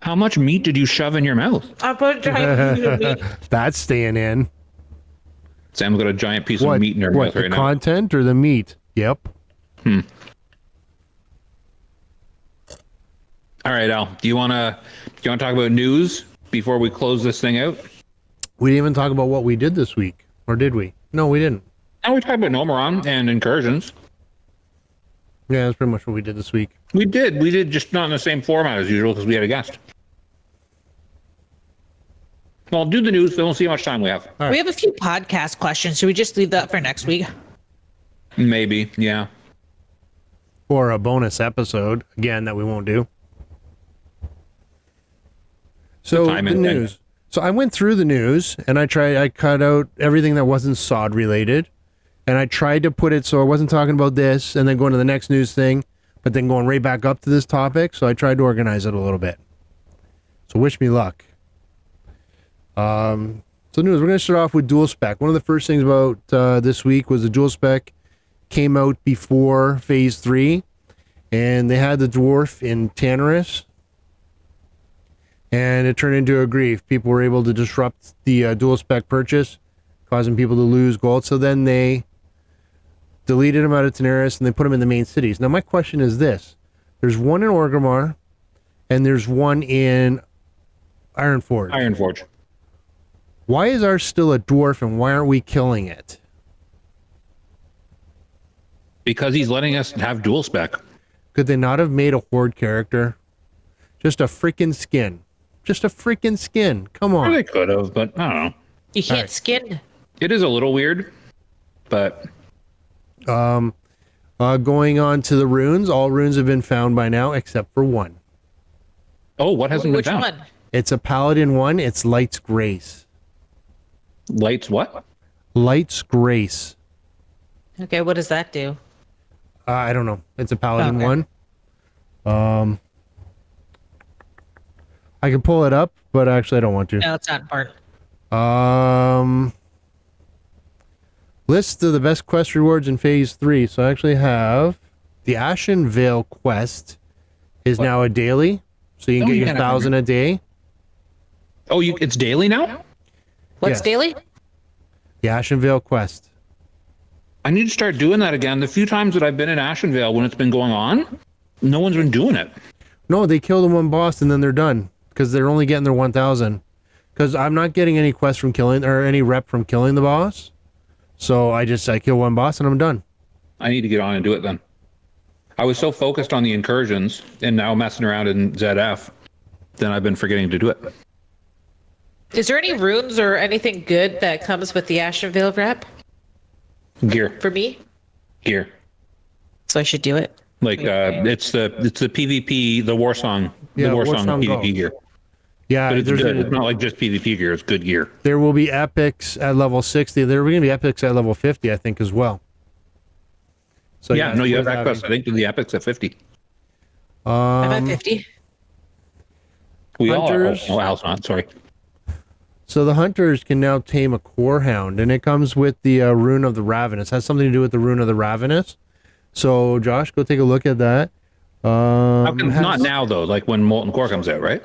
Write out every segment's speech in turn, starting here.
How much meat did you shove in your mouth? I put a giant piece of meat. That's staying in. Sam's got a giant piece of meat in her mouth the right now. content or the meat? Yep. All right, Al. Do you want to talk about news before we close this thing out? We didn't even talk about what we did this week, or did we? No, we didn't. Now we talked about Nomoron and incursions. Yeah, that's pretty much what we did this week. We did just not in the same format as usual because we had a guest. Well, do the news, then we'll see how much time we have. Right. We have a few podcast questions. Should we just leave that for next week? Maybe, yeah. Or a bonus episode, again, that we won't do. So, the news. So I went through the news, and I cut out everything that wasn't SoD related, and I tried to put it so I wasn't talking about this, and then going to the next news thing, but then going right back up to this topic, so I tried to organize it a little bit. So wish me luck. So news, we're going to start off with dual spec. One of the first things about this week was the dual spec came out before phase 3, and they had the dwarf in Tannerus, and it turned into a grief. People were able to disrupt the dual spec purchase, causing people to lose gold. So then they deleted him out of Tannerus and they put him in the main cities. Now my question is this. There's one in Orgrimmar and there's one in Ironforge. Ironforge. Why is ours still a dwarf and why aren't we killing it? Because he's letting us have dual spec. Could they not have made a horde character? Just a freaking skin. Just a freaking skin. Come on. Or they could have, but I don't know. You can't skin. It is a little weird, but going on to the runes, all runes have been found by now except for one. oh, what hasn't Which been found? one? It's a paladin one. It's Light's Grace. Lights what? Light's Grace. Okay, what does that do? I don't know. It's a paladin Okay. one. I can pull it up, but actually I don't want to. No, it's not important. List of the best quest rewards in phase 3. So I actually have the Ashen Veil quest is now a daily. So you can Oh, get you your can have 1,000 a day. Oh, it's daily now? What's Yes. daily? The Ashen Veil quest. I need to start doing that again. The few times that I've been in Ashenvale when it's been going on, no one's been doing it. No, they kill the one boss and then they're done because they're only getting their 1,000. Because I'm not getting any quest from killing or any rep from killing the boss. So I kill one boss and I'm done. I need to get on and do it then. I was so focused on the incursions and now messing around in ZF, then I've been forgetting to do it. Is there any runes or anything good that comes with the Ashen Veil wrap Gear. for me? Gear. So I should do it. Like it's the PvP, the war song, Yeah, the war War song Song PvP Go. gear. Yeah, But it's there's good. It's not like just PvP gear, it's good gear. there will be epics at level 60. There are going to be epics at level 50, I think, as well. So Yeah, no, it's you have worth that quest. I think the epics at 50. I'm at 50. We all are. Hunters. Oh, Al's not, sorry. So the hunters can now tame a core hound, and it comes with the rune of the ravenous. It has something to do with the rune of the ravenous. So Josh, go take a look at that. Not now though, like when Molten Core comes out, right?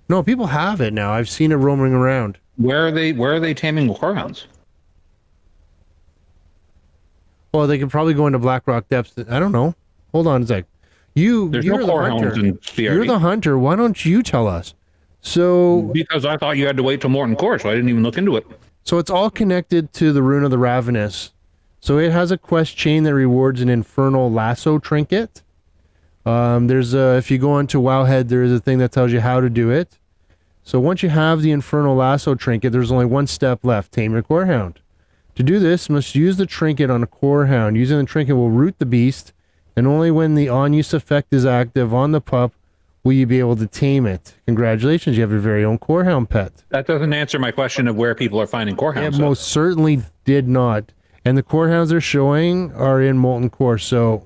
No, people have it now. I've seen it roaming around. Where are they taming corehounds? Well, they could probably go into Blackrock Depths. I don't know. Hold on a sec. You're There's the no corehounds hunter. in CRD. You're the hunter. Why don't you tell us? So Because I thought you had to wait till Molten Core, so I didn't even look into it. So it's all connected to the Rune of the Ravenous. So it has a quest chain that rewards an Infernal Lasso trinket. There's if you go onto Wowhead, there is a thing that tells you how to do it. So once you have the Infernal Lasso trinket, there's only one step left: tame your Corehound. To do this, you must use the trinket on a Corehound. Using the trinket will root the beast, and only when the on-use effect is active on the pup will you be able to tame it. Congratulations, you have your very own Corehound pet. That doesn't answer my question of where people are finding corehounds. It though. most certainly did not. And the Corehounds they're showing are in Molten Core. So,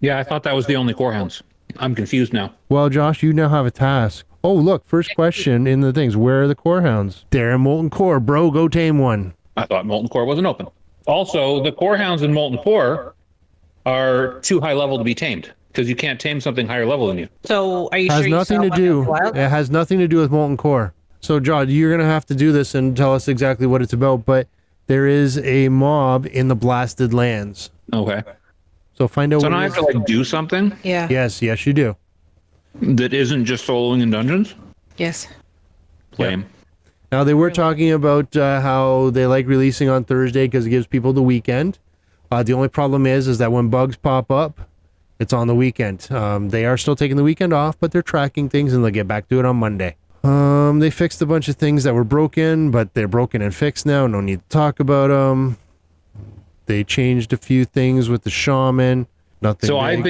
Yeah, I thought that was the only corehounds. I'm confused now. well, Josh, you now have a task. Oh, look, first question in the things. Where are the Corehounds? They're in Molten Core. Bro, go tame one. I thought Molten Core wasn't open. Also, the corehounds in Molten Core are too high level to be tamed. because you can't tame something higher level than you. So are you Has sure you nothing saw to one in do. the wild? It has nothing to do with molten core. So, John, you're gonna have to do this and tell us exactly what it's about. But there is a mob in the blasted lands. Okay. So find out So what now I it have to is. like do something Yeah. Yes, you do. that isn't just soloing in dungeons. Yes. Lame. Now they were talking about how they like releasing on Thursday because it gives people the weekend. The only problem is that when bugs pop up, it's on the weekend. They are still taking the weekend off, but they're tracking things and they'll get back to it on Monday. They fixed a bunch of things that were broken, but they're broken and fixed now. No need to talk about them. They changed a few things with the shaman. Nothing. So big. I've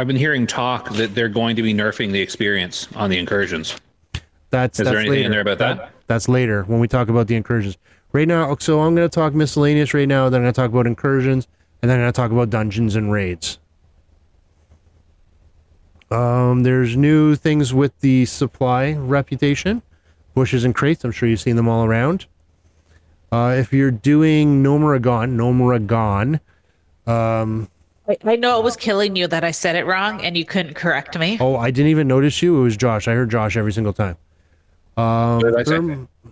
been hearing talk that they're going to be nerfing the experience on the incursions. That's Is there that's anything later. in there about that? That's later when we talk about the incursions. Right now, so I'm going to talk miscellaneous right now, then I'm going to talk about incursions, and then I'm going to talk about dungeons and raids. There's new things with the supply reputation. Bushes and crates, I'm sure you've seen them all around. If you're doing Nomuragon, I know it was killing you that I said it wrong and you couldn't correct me. oh, I didn't even notice you. It was Josh. I heard Josh every single time. What did I say?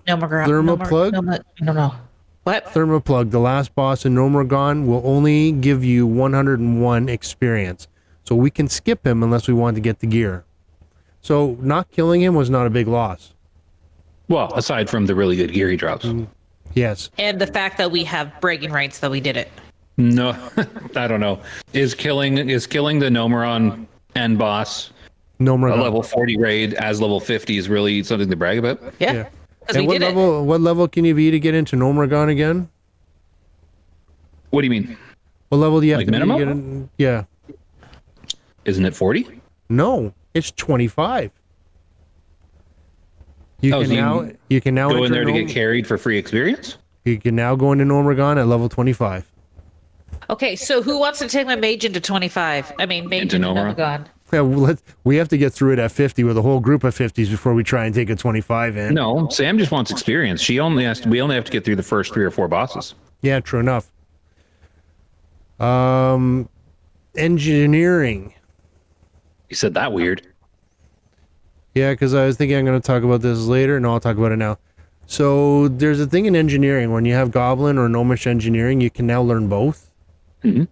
Thermoplug? I don't know. What? Thermoplug, the last boss in Nomuragon, will only give you 101 experience. So we can skip him unless we want to get the gear. So not killing him was not a big loss. Well, aside from the really good gear he drops. Yes. And the fact that we have bragging rights that we did it. No, I don't know. Is killing the Nomeron end boss a Nomuragon. level 40 raid as level 50 is really something to brag about? Yeah. Yeah. Because And we what did it. what level can you be to get into Nomuragon again? What do you mean? What level do you have Like to be to minimum? get in? Yeah. Isn't it 40? No, it's 25. You Oh, can so now you can now Go in enter there to Nom- get carried for free experience? You can now go into Nomuragon at level 25. Okay, so who wants to take my mage into 25? I mean, mage Into into Nomura? Nomagon. Yeah, we have to get through it at 50 with a whole group of 50s before we try and take a 25 in. No, Sam just wants experience. We only have to get through the first 3 or 4 bosses. Yeah, true enough. Engineering. You said that weird. Yeah, because I was thinking I'm going to talk about this later. No, I'll talk about it now. So there's a thing in engineering. When you have Goblin or Gnomish engineering, you can now learn both. Mhm.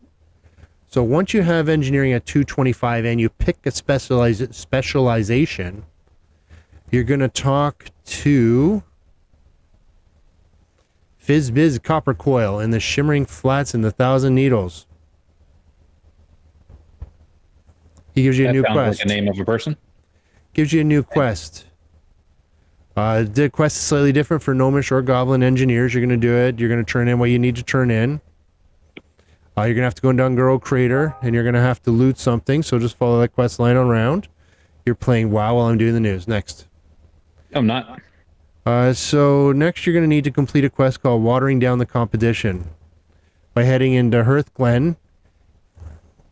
So once you have engineering at 225 and you pick a specialization, you're going to talk to Fizzbiz Copper Coil in the Shimmering Flats and the Thousand Needles. He gives you a That new sounds quest. like a name of a person. Gives you a new quest. The quest is slightly different for Gnomish or Goblin engineers. You're going to do it. You're going to turn in what you need to turn in. You're going to have to go into Unguro Crater, and you're going to have to loot something, so just follow that quest line around. You're playing WoW while I'm doing the news. Next. I'm not. So next you're going to need to complete a quest called Watering Down the Competition by heading into Hearth Glen.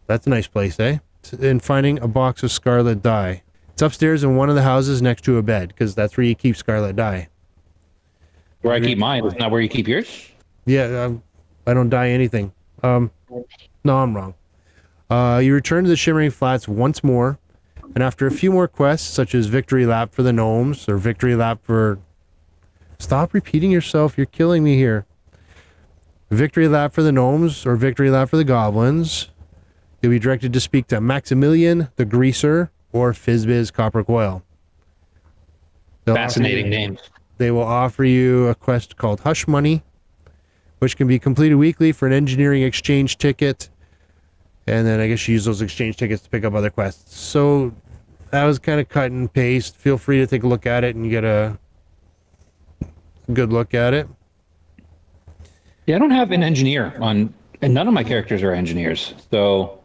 That's a nice place, eh? And finding a box of Scarlet Dye. It's upstairs in one of the houses next to a bed, because that's where you keep Scarlet Dye. Where I keep mine, isn't that where you keep yours? Yeah, I don't dye anything. No, I'm wrong. You return to the Shimmering Flats once more, and after a few more quests, such as Victory Lap for the Gnomes, or Victory Lap for... Stop repeating yourself, you're killing me here. Victory Lap for the Gnomes, or Victory Lap for the Goblins, you'll be directed to speak to Maximilian the Greaser, or Fizzbiz Copper Coil. Fascinating names. They will offer you a quest called Hush Money, which can be completed weekly for an engineering exchange ticket. And then I guess you use those exchange tickets to pick up other quests. So that was kind of cut and paste. Feel free to take a look at it and get a good look at it. Yeah, I don't have an engineer on, and none of my characters are engineers. So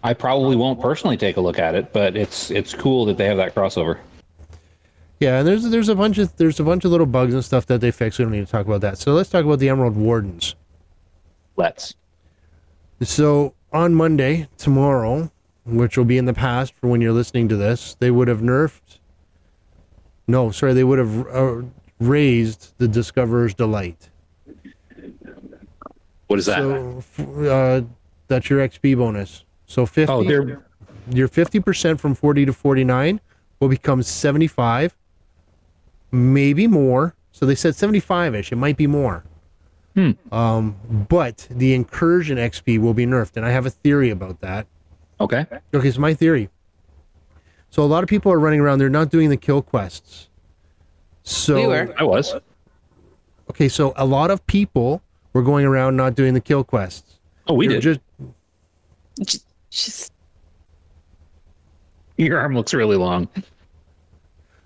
I probably won't personally take a look at it, but it's cool that they have that crossover. Yeah, and there's a bunch of little bugs and stuff that they fixed. We don't need to talk about that. So let's talk about the Emerald Wardens. Let's. So on Monday, tomorrow, which will be in the past for when you're listening to this, they would have nerfed. No, sorry, they would have raised the Discoverer's Delight. What is that? So that's your XP bonus. So 50. Oh, they're Your 50% from 40 to 49 will become 75, maybe more. So they said 75-ish. It might be more. But the incursion XP will be nerfed, and I have a theory about that. okay. Okay, so my theory. So a lot of people are running around. They're not doing the kill quests. So We were. I was. okay, so a lot of people were going around not doing the kill quests. Oh, we They're did. Just Your arm looks really long.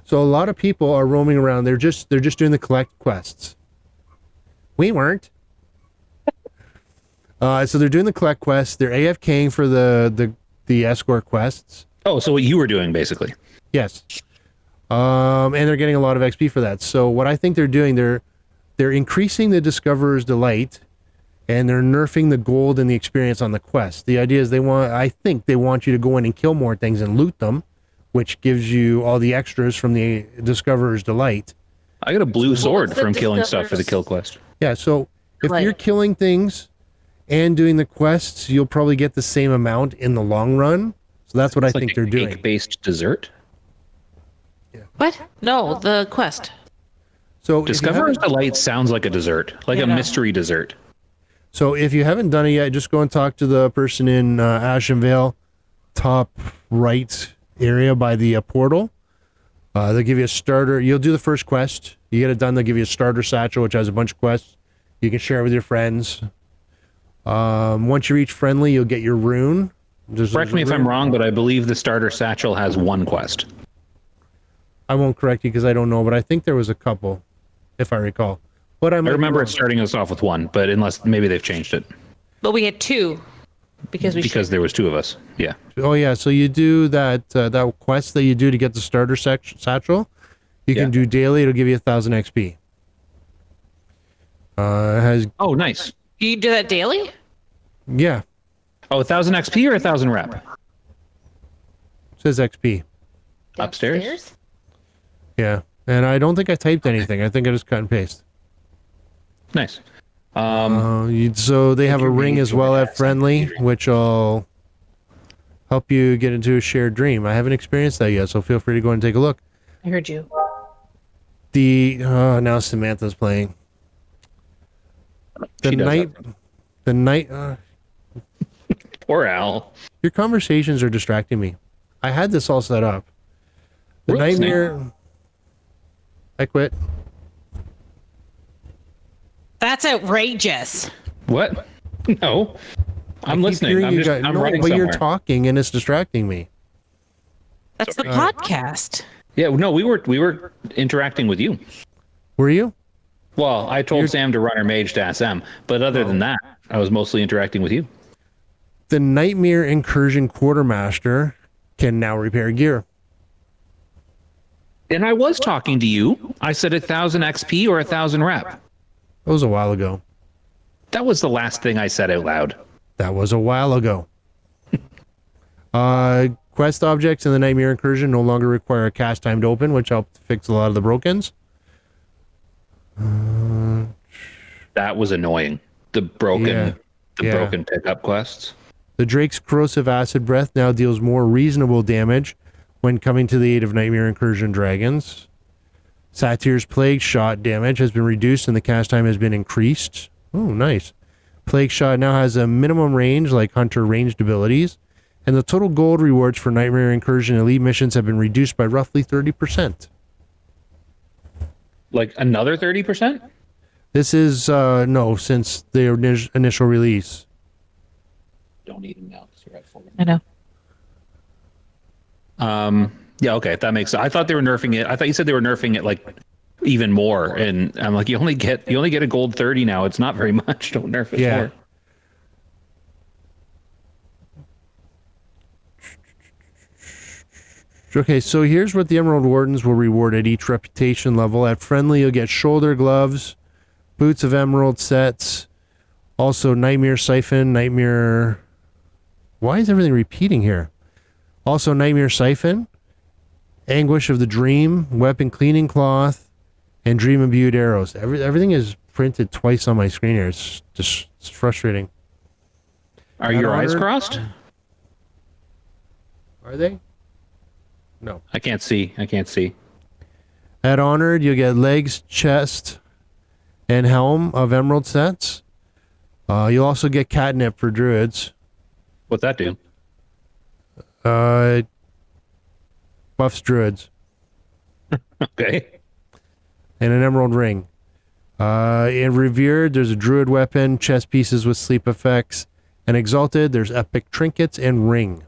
So a lot of people are roaming around. They're just doing the collect quests. We weren't. So they're doing the collect quests. They're AFKing for the escort quests. Oh, so what you were doing basically? Yes. And they're getting a lot of XP for that. So what I think they're doing, they're increasing the Discoverer's Delight, and they're nerfing the gold and the experience on the quest. The idea is I think they want you to go in and kill more things and loot them, which gives you all the extras from the Discoverer's Delight. I got a blue sword was the from killing stuff for the Discoverer's- kill quest. Yeah, so if Right. you're killing things and doing the quests, you'll probably get the same amount in the long run. So that's what I It's like think a they're doing. cake-based dessert. what? No, the quest. So if you Discoverer's haven't- Delight sounds like a dessert, like Yeah, a no. mystery dessert. So if you haven't done it yet, just go and talk to the person in Ashen Vale, top right area by the portal. They'll give you a starter. You'll do the first quest. You get it done, they'll give you a starter satchel, which has a bunch of quests. You can share with your friends. Once you reach friendly, you'll get your rune. Correct me if I'm wrong, but I believe the starter satchel has one quest. I won't correct you because I don't know, but I think there was a couple, if I recall. But I remember it starting us off with one, but unless maybe they've changed it But we had two because there was two of us. Yeah. Oh yeah, so you do that quest that you do to get the starter satchel. You can Yeah. do daily. It'll give you 1,000 XP. It has Oh, nice. You do that daily? yeah, Oh, 1,000 XP or 1,000 rep? it says XP. Upstairs? Yeah, and I don't think I typed anything. I think I just cut and paste. Nice. So they have a ring as well at friendly, which will help you get into a shared dream. I haven't experienced that yet, so feel free to go and take a look. I heard you. Now Samantha's playing. The She does night, that. the night. Poor Al. Your conversations are distracting me. I had this all set up. The We're listening. nightmare. I quit. That's outrageous. What? No. I'm Keep listening. hearing I'm you just guys- I'm no, writing but you're somewhere. talking and it's distracting me. That's the podcast. Yeah, no, we were interacting with you. Were you? Well, I told Sam to run her mage to SM, but other than that, I was mostly interacting with you. The Nightmare Incursion Quartermaster can now repair gear. And I was talking to you. I said 1,000 XP or 1,000 rep. That was a while ago. That was the last thing I said out loud. That was a while ago. Quest objects in the Nightmare Incursion no longer require a cast time to open, which helped fix a lot of the brokens. That was annoying. The broken pickup quests. The Drake's Corrosive Acid Breath now deals more reasonable damage when coming to the aid of Nightmare Incursion dragons. Satyr's Plague Shot damage has been reduced and the cast time has been increased. Oh, nice. Plague Shot now has a minimum range like Hunter ranged abilities, and the total gold rewards for Nightmare Incursion elite missions have been reduced by roughly 30%. Like another 30%? This is, no, since their initial release. Don't eat them now because you're at 40. I know. Yeah, okay, that makes sense. I thought they were nerfing it. I thought you said they were nerfing it like even more, and I'm like, you only get a gold 30 now. It's not very much. Don't nerf it Yeah. more. Okay, so here's what the Emerald Wardens will reward at each reputation level. At friendly, you'll get shoulder gloves, boots of emerald sets, also Nightmare Siphon, Nightmare... Why is everything repeating here? Also Nightmare Siphon, Anguish of the Dream, Weapon Cleaning Cloth, and Dream Imbued Arrows. Everything is printed twice on my screen here. It's just it's frustrating. Are your eyes Honored- crossed? Are they? No. I can't see. I can't see. At Honored, you'll get legs, chest, and helm of emerald sets. You'll also get catnip for druids. What's that do? Buffs druids. Okay. And an emerald ring. In Revered, there's a druid weapon, chest pieces with sleep effects. And Exalted, there's epic trinkets and ring.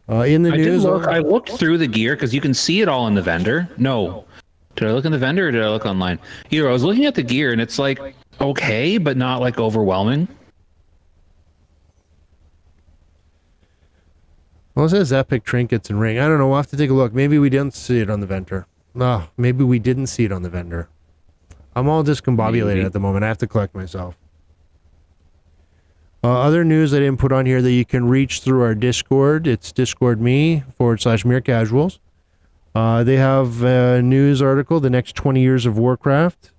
In the I did news, look. I looked through the gear because you can see it all in the vendor. No, did I look in the vendor or did I look online? Either I was looking at the gear and it's like okay, but not like overwhelming. well, it says epic trinkets and ring. I don't know. We'll have to take a look. Maybe we didn't see it on the vendor. No, maybe we didn't see it on the vendor. I'm all discombobulated Maybe. at the moment. I have to collect myself. Other news I didn't put on here that you can reach through our Discord. It's discord.me/mere casuals. They have a news article, the next 20 years of Warcraft.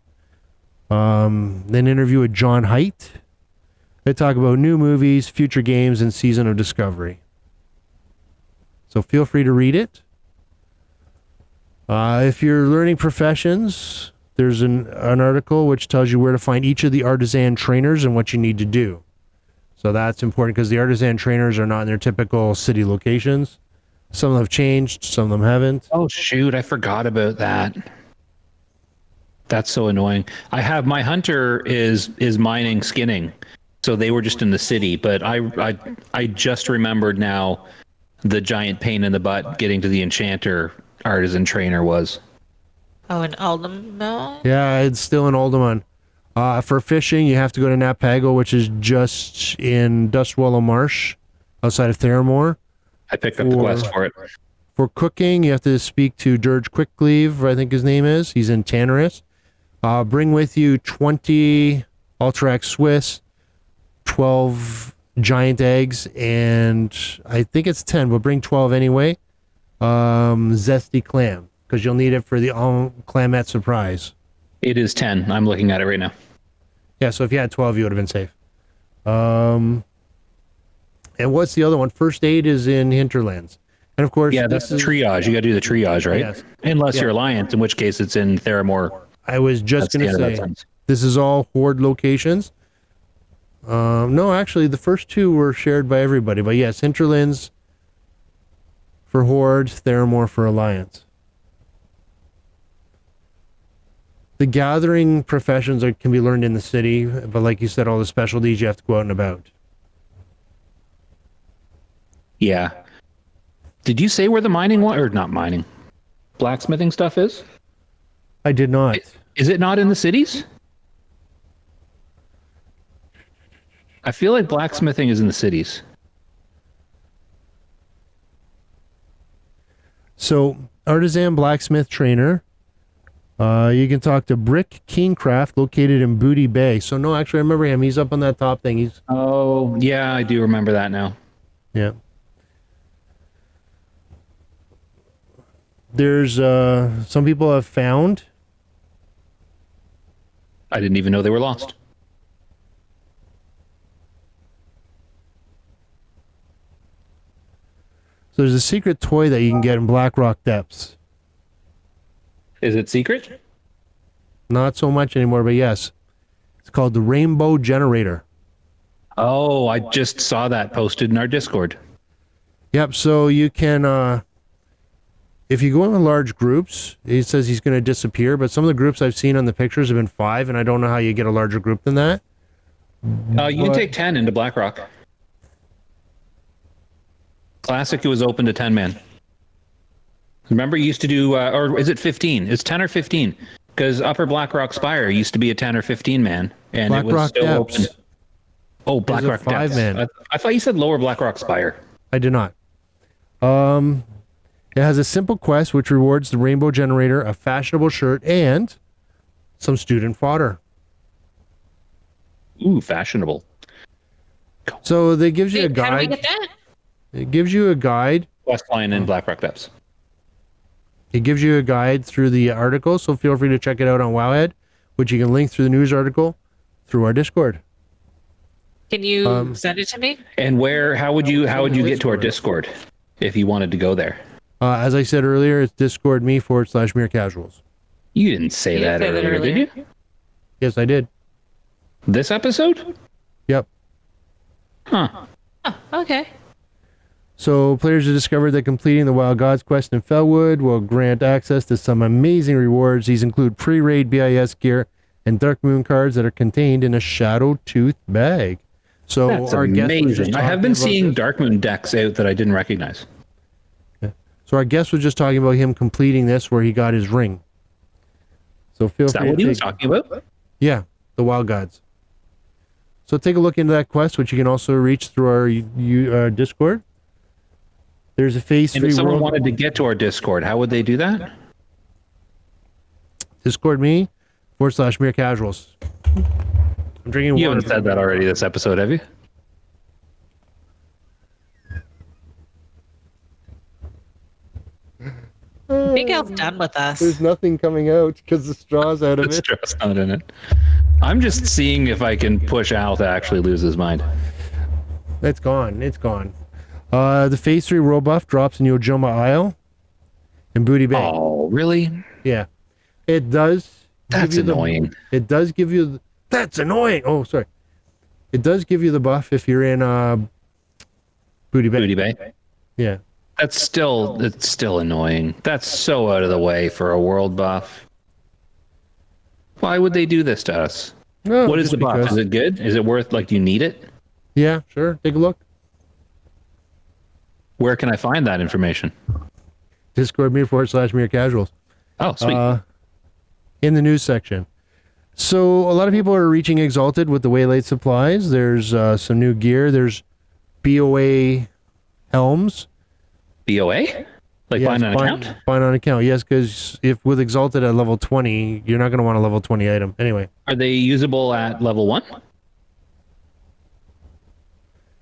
Then interview with John Haidt. They talk about new movies, future games, and Season of Discovery. So feel free to read it. If you're learning professions, there's an article which tells you where to find each of the artisan trainers and what you need to do. So that's important because the artisan trainers are not in their typical city locations. Some of them have changed, some of them haven't. Oh shoot, I forgot about that. That's so annoying. I have my hunter is mining skinning, so they were just in the city. But I just remembered now the giant pain in the butt getting to the enchanter artisan trainer was. Oh, in Aldamo? Yeah, it's still in Alderman. For fishing, you have to go to Napago, which is just in Dustwallow Marsh, outside of Theramore. I picked up the quest for it. For cooking, you have to speak to Dirge Quickleave, I think his name is. He's in Tannerus. Bring with you 20 Ultrax Swiss, 12 giant eggs, and I think it's 10, but bring 12 anyway. Zesty clam, because you'll need it for the Clamette surprise. It is 10. I'm looking at it right now. Yeah, so if you had 12, you would have been safe. And what's the other one? First aid is in Hinterlands. And of course, Yeah, that's the triage. You got to do the triage, right? Yes. Unless Yeah. you're Alliance, in which case it's in Theramore. I was just That's the going end to of that say, sentence. this is all Horde locations. No, actually, the first two were shared by everybody. But yes, Hinterlands for Horde, Theramore for Alliance. The gathering professions can be learned in the city, but like you said, all the specialties you have to go out and about. Yeah. Did you say where the mining one or not mining? Blacksmithing stuff is? I did not. Is it not in the cities? I feel like blacksmithing is in the cities. So, artisan blacksmith trainer. You can talk to Brick Kingcraft, located in Booty Bay. So, no, actually, I remember him. He's up on that top thing. He's Oh, yeah, I do remember that now. yeah. There's some people have found. I didn't even know they were lost. So there's a secret toy that you can get in Blackrock Depths. Is it secret? Not so much anymore, but yes. It's called the Rainbow Generator. Oh, I just saw that posted in our Discord. Yep, so you can if you go in large groups, he says he's going to disappear, but some of the groups I've seen on the pictures have been 5, and I don't know how you get a larger group than that. You can take 10 into Blackrock. Classic, it was open to 10 man. Remember, you used to do, or is it 15? It's 10 or 15. Because Upper Blackrock Spire used to be a 10 or 15 man, and it was Blackrock still Depths. open. Oh, Blackrock a 5 Depths. man. I thought you said Lower Blackrock Spire. I did not. It has a simple quest which rewards the Rainbow Generator, a fashionable shirt, and some student fodder. Ooh, fashionable. So they gives you a How do we guide. get that? It gives you a guide. West Line and Blackrock Depths. It gives you a guide through the article, so feel free to check it out on Wowhead, which you can link through the news article through our Discord. Can you send it to me? And how would you get to our Discord if you wanted to go there? As I said earlier, it's Discord me/mere casuals. You didn't say You that didn't say that earlier, did you? Yes, I did. This episode? Yep. Huh. Oh, okay. So players have discovered that completing the Wild Gods quest in Felwood will grant access to some amazing rewards. These include pre-raid BIS gear and Dark Moon cards that are contained in a Shadow Tooth bag. So That's our guest was just amazing. I have been talking about seeing this. Dark Moon decks out that I didn't recognize. So our guest was just talking about him completing this where he got his ring. So feel Is that free what to he was take, talking about? yeah, the Wild Gods. So take a look into that quest, which you can also reach through our Discord. There's a phase And 3 if someone world wanted to get to our Discord, how would they do that? Discord me/mere casuals. I'm drinking You water. haven't said that already this episode, have you? I think Al's done with us. There's nothing coming out because the straw's out of It's it. just not in it. I'm just seeing if I can push Al to actually lose his mind. It's gone. It's gone. The phase 3 world buff drops in Yojimba Isle and Booty Bay. Oh, really? Yeah. It does. That's give you annoying. It does give you. That's annoying. Oh, sorry. It does give you the buff if you're in Booty Bay. Booty Bay. Yeah. It's still annoying. That's so out of the way for a world buff. Why would they do this to us? No, What is just the buff? because. Is it good? Is it worth, like, do you need it? Yeah, sure. Take a look. Where can I find that information? Discord me/mere casuals. Oh, sweet. In the news section. So a lot of people are reaching Exalted with the Waylaid supplies. There's some new gear. There's BOA helms. BOA? Like Yes, buying an account? Buying on account, yes, because if with Exalted at level 20, you're not going to want a level 20 item. Anyway. Are they usable at level 1?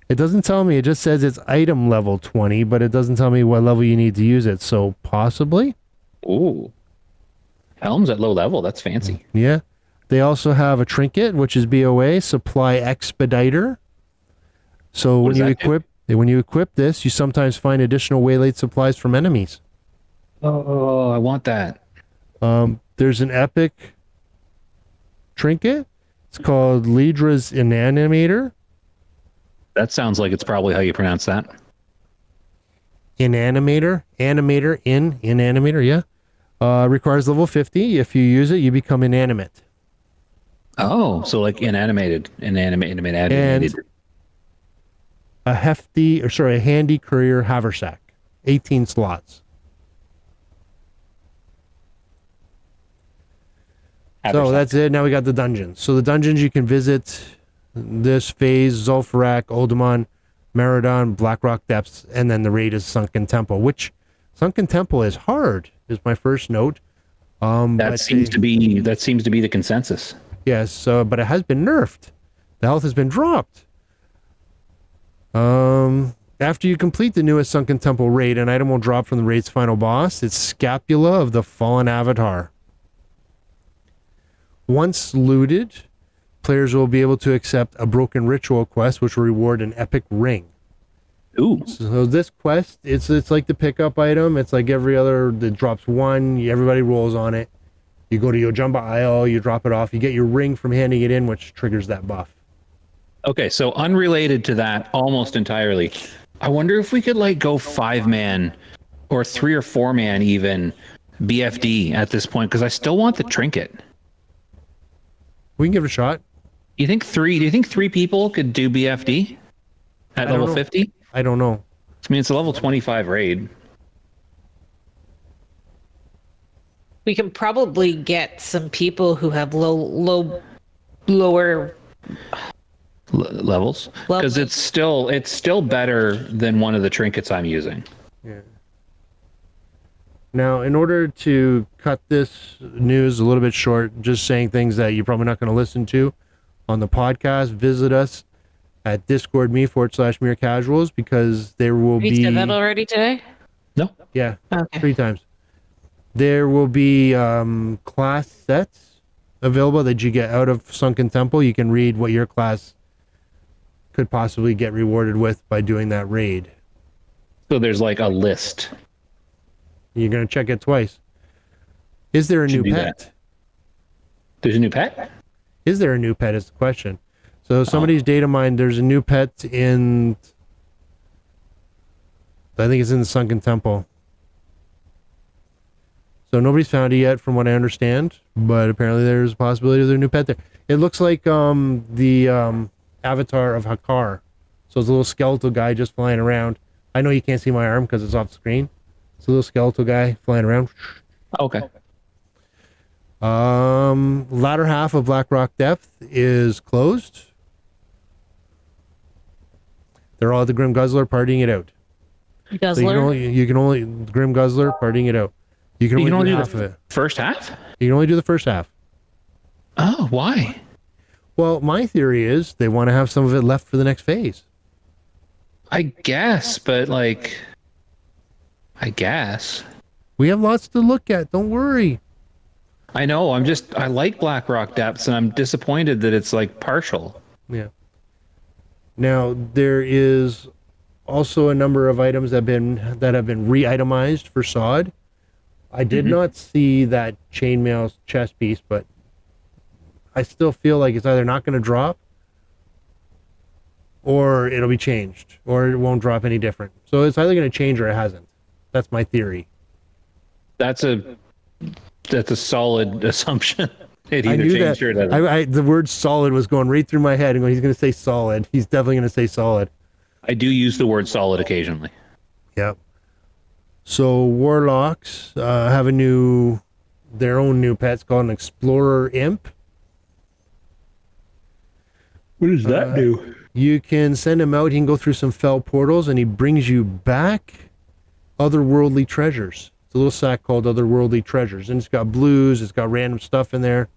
It doesn't tell me. It just says it's item level 20, but it doesn't tell me what level you need to use it. So possibly? Ooh. Helms at low level. That's fancy. Yeah. They also have a trinket, which is BOA, Supply Expediter. So What does that do? when you equip this, you sometimes find additional waylaid supplies from enemies. Oh, I want that. There's an epic trinket. It's called Lidra's Inanimator. That sounds like it's probably how you pronounce that. Inanimator, yeah. Requires level 50. If you use it, you become inanimate. Oh, so like animated. And a handy courier haversack, 18 slots. So that's it. Now we got the dungeons. So the dungeons you can visit this phase: Zul'Farrak, Oldemon, Meridon, Blackrock Depths, and then the raid is Sunken Temple. Which Sunken Temple is hard. Is my first note. That seems to be the consensus. Yes, but it has been nerfed. The health has been dropped. After you complete the newest Sunken Temple raid, an item will drop from the raid's final boss. It's Scapula of the Fallen Avatar. Once looted, players will be able to accept a Broken Ritual quest, which will reward an epic ring. Ooh. So this quest, it's like the pickup item. It's like every other that drops one. Everybody rolls on it. You go to Yojimba Isle, you drop it off. You get your ring from handing it in, which triggers that buff. Okay, so unrelated to that almost entirely. I wonder if we could like go 5-man or 3 or 4-man even BFD at this point, because I still want the trinket. We can give it a shot. Do you think three people could do BFD at level 50? I don't know. I mean, it's a level 25 raid. We can probably get some people who have lower Levels, because it's still better than one of the trinkets I'm using. Yeah. Now, in order to cut this news a little bit short, just saying things that you're probably not going to listen to on the podcast, visit us at Discord me/mere casuals, because there will You be. said that already today? No. Yeah, Okay. 3 times. There will be class sets available that you get out of Sunken Temple. You can read what your class could possibly get rewarded with by doing that raid. So there's like a list. You're going to check it twice. Is there a Should new do pet? that. There's a new pet? Is there a new pet is the question. So somebody's data mined, there's a new pet in, I think it's in the Sunken Temple. So nobody's found it yet from what I understand, but apparently there's a possibility there's a new pet there. It looks like the avatar of Hakar. So it's a little skeletal guy just flying around. I know you can't see my arm because it's off the screen. It's a little skeletal guy flying around. Okay. Latter half of Black Rock Depth is closed. They're all at the Grim Guzzler partying it out. So Guzzler? you can only Grim Guzzler partying it out. You can only do half of it. First half? You can only do the first half. Oh, why? Well, my theory is they want to have some of it left for the next phase. I guess, but like, I guess. We have lots to look at. Don't worry. I know. I like Black Rock Depths, and I'm disappointed that it's like partial. Yeah. Now there is also a number of items that have been re-itemized for SoD. I did not see that chainmail chest piece, but I still feel like it's either not going to drop or it'll be changed or it won't drop any different. So it's either going to change or it hasn't. That's my theory. That's a solid assumption. It I either knew changed that. or it doesn't. The word solid was going right through my head and going, he's going to say solid. He's definitely going to say solid. I do use the word solid occasionally. Yep. So warlocks have their own new pets called an explorer imp. What does that do? You can send him out. He can go through some fell portals, and he brings you back otherworldly treasures. It's a little sack called otherworldly treasures, and it's got blues. It's got random stuff in there.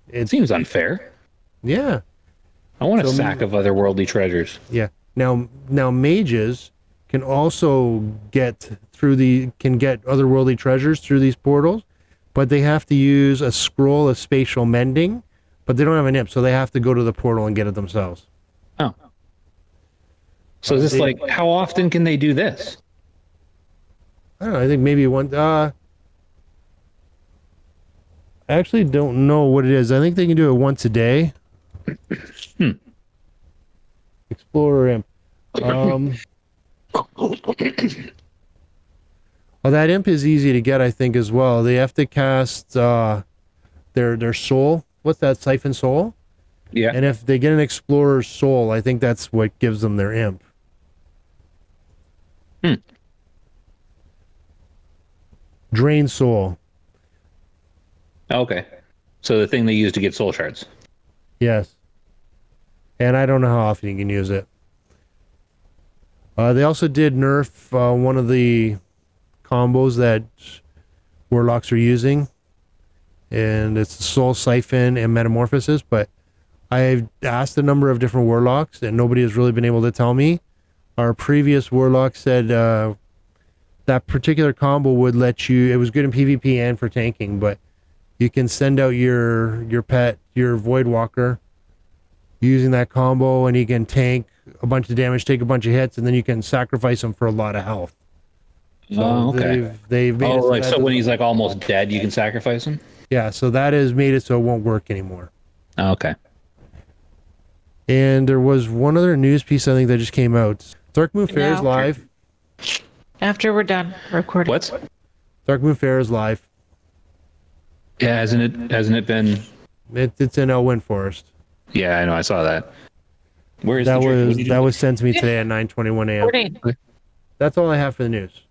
It seems unfair. Yeah. I want a sack of otherworldly treasures. Yeah. Now mages can also get otherworldly treasures through these portals, but they have to use a scroll of spatial mending, but they don't have an imp, so they have to go to the portal and get it themselves. Oh. So is this like, how often can they do this? I don't know, I think maybe one I actually don't know what it is. I think they can do it once a day. Explorer imp. Well, that imp is easy to get, I think, as well. They have to cast their soul. What's that? Siphon soul? Yeah. And if they get an explorer's soul, I think that's what gives them their imp. Drain soul. Okay. So the thing they use to get soul shards. Yes. And I don't know how often you can use it. They also did nerf one of the combos that warlocks are using, and it's Soul Siphon and Metamorphosis, but I've asked a number of different warlocks and nobody has really been able to tell me. Our previous warlock said that particular combo would let you, it was good in PvP and for tanking, but you can send out your pet, your Void Walker, using that combo, and he can tank a bunch of damage, take a bunch of hits, and then you can sacrifice him for a lot of health. So okay. They've made it like so when he's like almost dead, you can sacrifice him? Yeah, so that has made it so it won't work anymore. Okay. And there was one other news piece I think that just came out. Dark Moon Fair is live. After we're done recording. What? Dark Moon Fair is live. Yeah, hasn't it been? It's in Elwyn Forest. Yeah, I know. I saw that. Where is that the was sent to me today at 9:21 a.m. That's all I have for the news.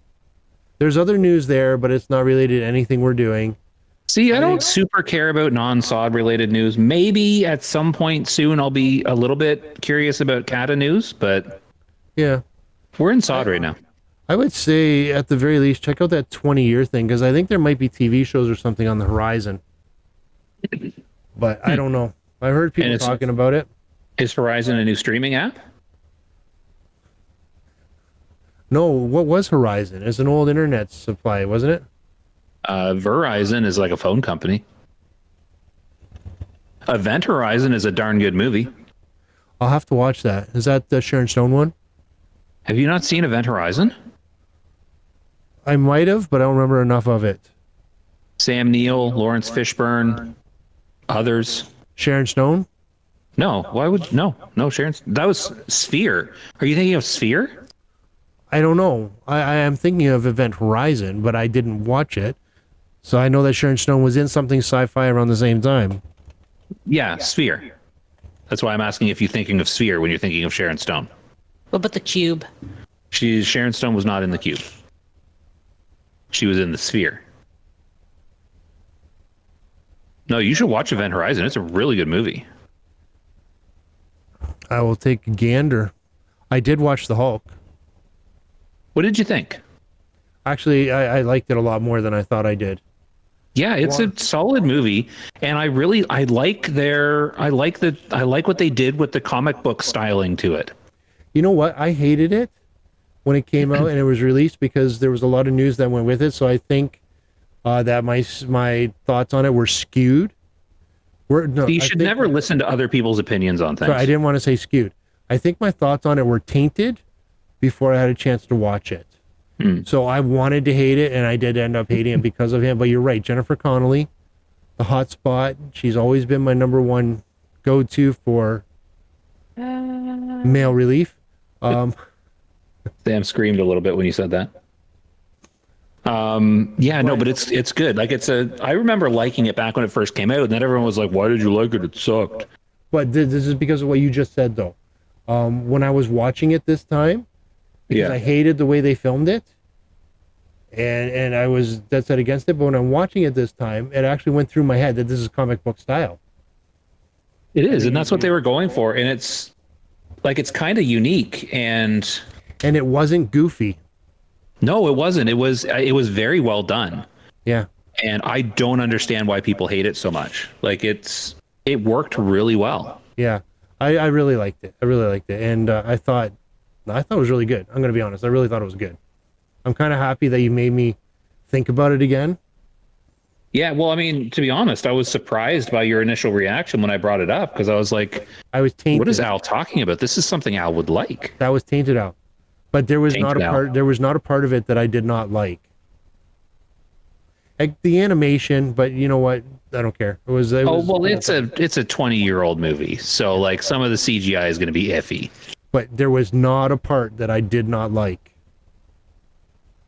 There's other news there, but it's not related to anything we're doing. See, I don't super care about non-SOD related news. Maybe at some point soon I'll be a little bit curious about Kata news, but yeah, we're in SOD right now. I would say at the very least check out that 20-year thing, because I think there might be TV shows or something on the horizon. But I don't know. I heard people talking about it. Is Horizon a new streaming app? No, what was Horizon? It's an old internet supply, wasn't it? Verizon is like a phone company. Event Horizon is a darn good movie. I'll have to watch that. Is that the Sharon Stone one? Have you not seen Event Horizon? I might have, but I don't remember enough of it. Sam Neill, Lawrence Fishburne, others. Sharon Stone? No, why would no Sharon? That was Sphere. Are you thinking of Sphere? I don't know. I am thinking of Event Horizon, but I didn't watch it. So I know that Sharon Stone was in something sci-fi around the same time. Yeah, Sphere. That's why I'm asking if you're thinking of Sphere when you're thinking of Sharon Stone. What about the Cube? Sharon Stone was not in the Cube. She was in the Sphere. No, you should watch Event Horizon. It's a really good movie. I will take a gander. I did watch The Hulk. What did you think? Actually, I liked it a lot more than I thought I did. Yeah, it's a solid movie, and I like what they did with the comic book styling to it. You know what? I hated it when it came out and it was released because there was a lot of news that went with it. So I think that my thoughts on it were skewed. You should never listen to other people's opinions on things. Sorry, I didn't want to say skewed. I think my thoughts on it were tainted before I had a chance to watch it. So I wanted to hate it, and I did end up hating it because of him. But you're right, Jennifer Connelly, the hot spot. She's always been my number one go-to for male relief. Sam screamed a little bit when you said that. Yeah, no, but it's good. Like I remember liking it back when it first came out, and then everyone was like, "Why did you like it? It sucked." But this is because of what you just said, though. When I was watching it this time, because I hated the way they filmed it, and I was dead set against it. But when I'm watching it this time, it actually went through my head that this is comic book style. It is, and that's what they were going for, and it's kind of unique, and it wasn't goofy. No, it wasn't. It was very well done. Yeah. And I don't understand why people hate it so much. Like it worked really well. Yeah. I really liked it. And I thought it was really good. I'm going to be honest. I really thought it was good. I'm kind of happy that you made me think about it again. Yeah, well, I mean, to be honest, I was surprised by your initial reaction when I brought it up because I was like, I was tainted. What is Al talking about? This is something Al would like. That was tainted out. But there was not a part of it that I did not like. Like the animation, but you know what? I don't care. It's a 20-year-old movie, so like some of the CGI is going to be iffy. But there was not a part that I did not like.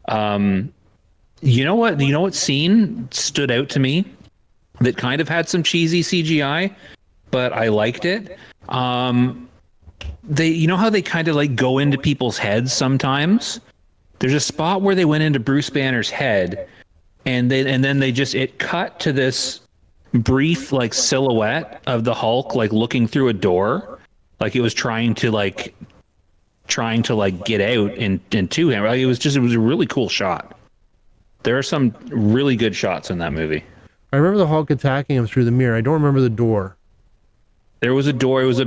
You know what scene stood out to me that kind of had some cheesy CGI, but I liked it. You know how they kind of like go into people's heads sometimes? There's a spot where they went into Bruce Banner's head, and then it cut to this brief like silhouette of the Hulk like looking through a door, like it was trying to get out into him. Like it was a really cool shot. There are some really good shots in that movie. I remember the Hulk attacking him through the mirror. I don't remember the door. There was a door. It was a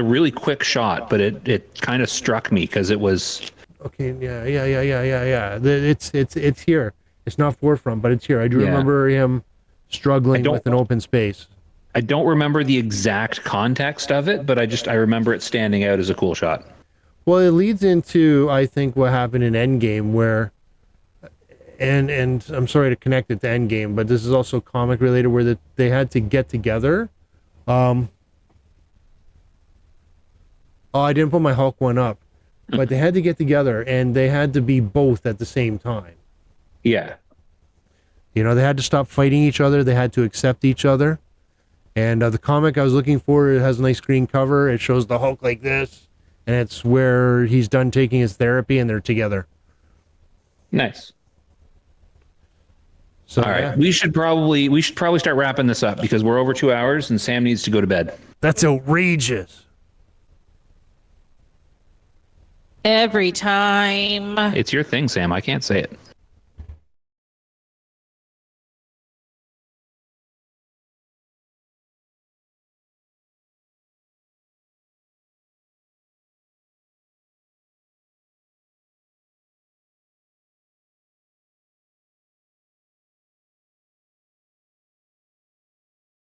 really quick shot, but it kind of struck me because it was. Okay. Yeah. It's here. It's not forefront, but it's here. I do remember him struggling with an open space. I don't remember the exact context of it, but I remember it standing out as a cool shot. Well, it leads into, I think, what happened in Endgame where, and I'm sorry to connect it to Endgame, but this is also comic related where they had to get together. I didn't put my Hulk one up, but they had to get together and they had to be both at the same time. Yeah. You know, they had to stop fighting each other. They had to accept each other. And the comic I was looking for, it has a nice green cover. It shows the Hulk like this, and it's where he's done taking his therapy and they're together. Nice. So, all right, we should probably start wrapping this up because we're over 2 hours and Sam needs to go to bed. That's outrageous. Every time. It's your thing, Sam. I can't say it.